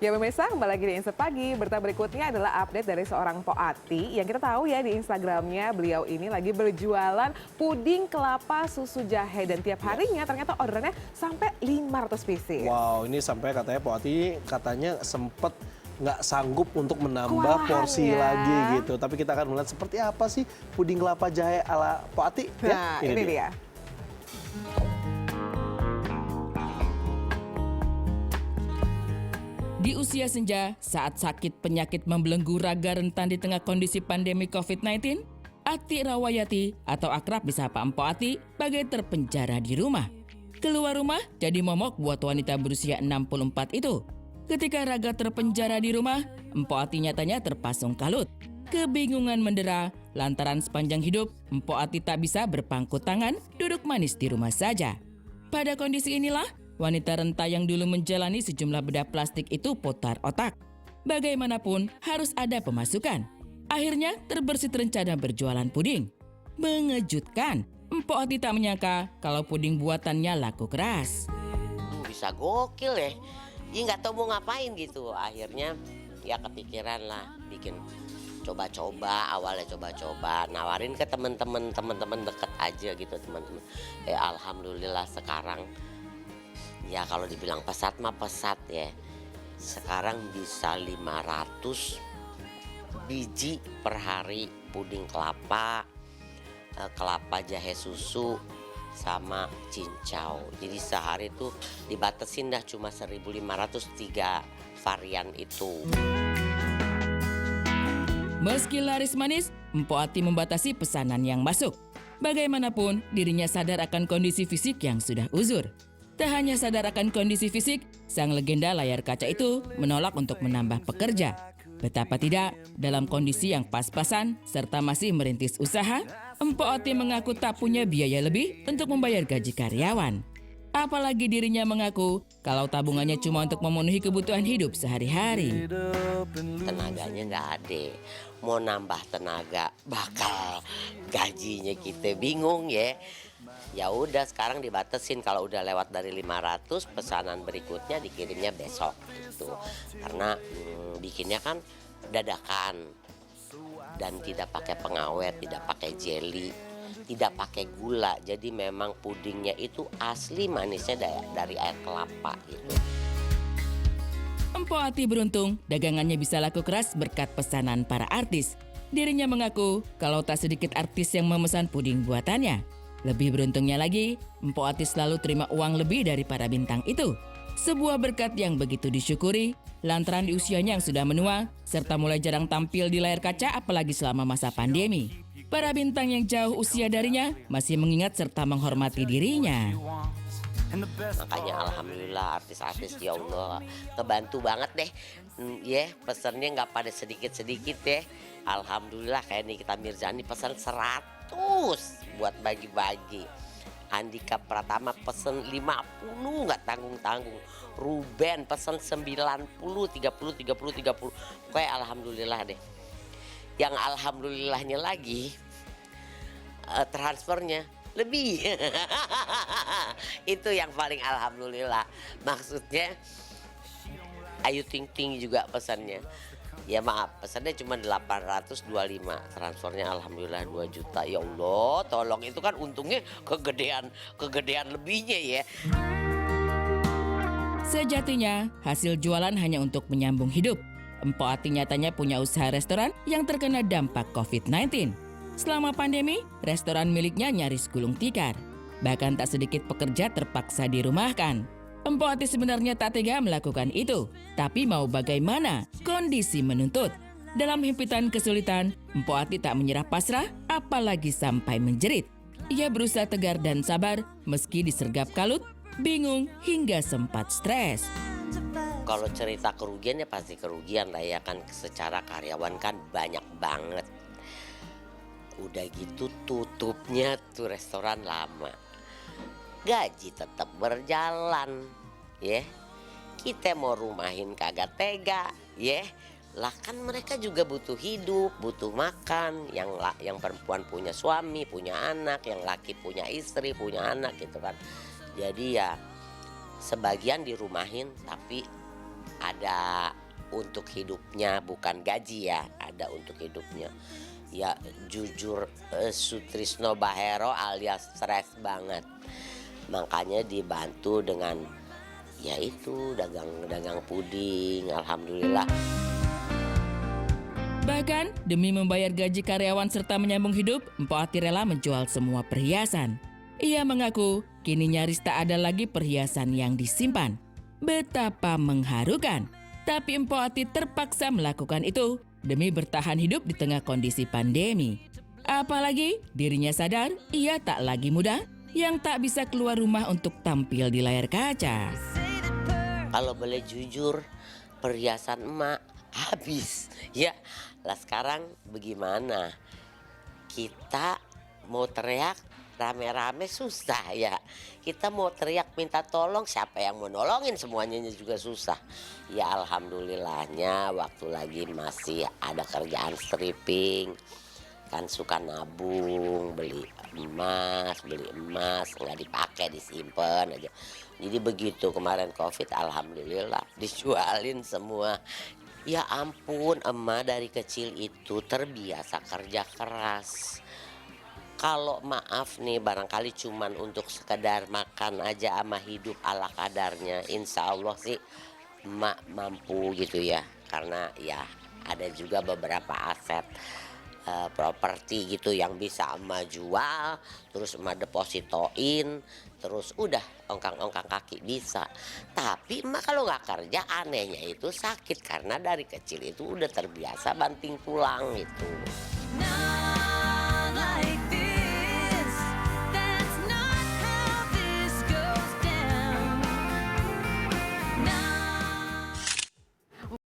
Ya pemirsa, kembali lagi di Insert Pagi. Berita berikutnya adalah update dari seorang Poati yang kita tahu ya di Instagramnya beliau ini lagi berjualan puding kelapa susu jahe dan tiap harinya ternyata orderannya sampai 500 pieces. Wow, ini sampai katanya Poati katanya sempet nggak sanggup untuk menambah Kewalahan porsi ya. lagi gitu. Tapi kita akan melihat seperti apa sih puding kelapa jahe ala Poati. Nah, ini dia. Di usia senja, saat sakit penyakit membelenggu raga rentan di tengah kondisi pandemi COVID-19, Ati Rawayati atau akrab disapa Empo Ati bagai terpenjara di rumah. Keluar rumah jadi momok buat wanita berusia 64 itu. Ketika raga terpenjara di rumah, Empo Ati nyatanya terpasung kalut. Kebingungan mendera lantaran sepanjang hidup Empo Ati tak bisa berpangku tangan duduk manis di rumah saja. Pada kondisi inilah, wanita renta yang dulu menjalani sejumlah bedah plastik itu putar otak. Bagaimanapun harus ada pemasukan. Akhirnya terbersit rencana berjualan puding. Mengejutkan, Empo Ati tak menyangka kalau puding buatannya laku keras. Bisa gokil ya. Dia nggak tahu mau ngapain gitu. Akhirnya ya kepikiran lah bikin coba-coba, awalnya coba-coba nawarin ke teman-teman deket aja gitu teman-teman. Alhamdulillah sekarang ya kalau dibilang pesat mah pesat ya. Sekarang bisa 500 biji per hari puding kelapa, kelapa jahe susu sama cincau. Jadi sehari tuh dibatasin dah cuma 1.503 varian itu. Meski laris manis, Empo Ati membatasi pesanan yang masuk. Bagaimanapun, dirinya sadar akan kondisi fisik yang sudah uzur. Tak hanya sadar akan kondisi fisik, sang legenda layar kaca itu menolak untuk menambah pekerja. Betapa tidak, dalam kondisi yang pas-pasan serta masih merintis usaha, Empo Ati mengaku tak punya biaya lebih untuk membayar gaji karyawan. Apalagi dirinya mengaku kalau tabungannya cuma untuk memenuhi kebutuhan hidup sehari-hari. Tenaganya nggak ada, mau nambah tenaga bakal gajinya kita bingung ya. Ya udah sekarang dibatasin, kalau udah lewat dari 500 pesanan berikutnya dikirimnya besok gitu. Karena bikinnya kan dadakan dan tidak pakai pengawet, tidak pakai jelly, tidak pakai gula. Jadi memang pudingnya itu asli manisnya dari air kelapa gitu. Empo Ati beruntung dagangannya bisa laku keras berkat pesanan para artis. Dirinya mengaku kalau tak sedikit artis yang memesan puding buatannya. Lebih beruntungnya lagi, Empo Ati selalu terima uang lebih dari para bintang itu. Sebuah berkat yang begitu disyukuri, lantaran di usianya yang sudah menua, serta mulai jarang tampil di layar kaca apalagi selama masa pandemi. Para bintang yang jauh usia darinya masih mengingat serta menghormati dirinya. Makanya alhamdulillah artis-artis ya Allah ngebantu banget deh. Ya pesannya nggak pada sedikit-sedikit ya. Alhamdulillah kayak Nikita Mirzani pesan 100 buat bagi-bagi. Andika Pratama pesen 50 nggak tanggung-tanggung. Ruben pesen 90, 30. Kayak alhamdulillah deh. Yang alhamdulillahnya lagi transfernya lebih. Itu yang paling alhamdulillah. Maksudnya Ayu Ting Ting juga pesannya. Ya maaf, pesannya cuma 825, transfernya alhamdulillah 2 juta. Ya Allah, tolong itu kan untungnya kegedean lebihnya ya. Sejatinya, hasil jualan hanya untuk menyambung hidup. Empo Ati nyatanya punya usaha restoran yang terkena dampak COVID-19. Selama pandemi, restoran miliknya nyaris gulung tikar. Bahkan tak sedikit pekerja terpaksa dirumahkan. Empo Ati sebenarnya tak tega melakukan itu. Tapi mau bagaimana? Kondisi menuntut. Dalam himpitan kesulitan, Empo Ati tak menyerah pasrah, apalagi sampai menjerit. Ia berusaha tegar dan sabar, meski disergap kalut, bingung, hingga sempat stres. Kalau cerita kerugian ya pasti kerugian lah ya kan. Secara karyawan kan banyak banget. Udah gitu tutupnya tuh restoran lama. Gaji tetap berjalan, ya. Kita mau rumahin kagak tega, ya. Lah kan mereka juga butuh hidup, butuh makan. Yang perempuan punya suami, punya anak, yang laki punya istri, punya anak gitu kan. Jadi ya sebagian dirumahin tapi ada untuk hidupnya, bukan gaji ya, ada untuk hidupnya. Ya jujur Sutrisno Bahero alias stres banget. Makanya dibantu dengan ya itu dagang puding, alhamdulillah. Bahkan demi membayar gaji karyawan serta menyambung hidup, Mpok Ati rela menjual semua perhiasan. Ia mengaku kini nyaris tak ada lagi perhiasan yang disimpan. Betapa mengharukan. Tapi Mpok Ati terpaksa melakukan itu demi bertahan hidup di tengah kondisi pandemi. Apalagi dirinya sadar ia tak lagi muda yang tak bisa keluar rumah untuk tampil di layar kaca. Kalau boleh jujur, perhiasan emak habis. Ya, lah sekarang bagaimana? Kita mau teriak rame-rame susah ya. Kita mau teriak minta tolong, siapa yang mau nolongin, semuanya juga susah. Ya alhamdulillahnya waktu lagi masih ada kerjaan stripping, kan suka nabung, beli emas, nggak dipakai disimpan aja. Jadi begitu kemarin Covid, alhamdulillah dijualin semua. Ya ampun, emak dari kecil itu terbiasa kerja keras. Kalau maaf nih barangkali cuman untuk sekedar makan aja sama hidup ala kadarnya, insya Allah sih emak mampu gitu ya. Karena ya ada juga beberapa aset properti gitu yang bisa emak jual, terus emak depositoin, terus udah ongkang-ongkang kaki bisa. Tapi emak kalau nggak kerja anehnya itu sakit karena dari kecil itu udah terbiasa banting tulang gitu.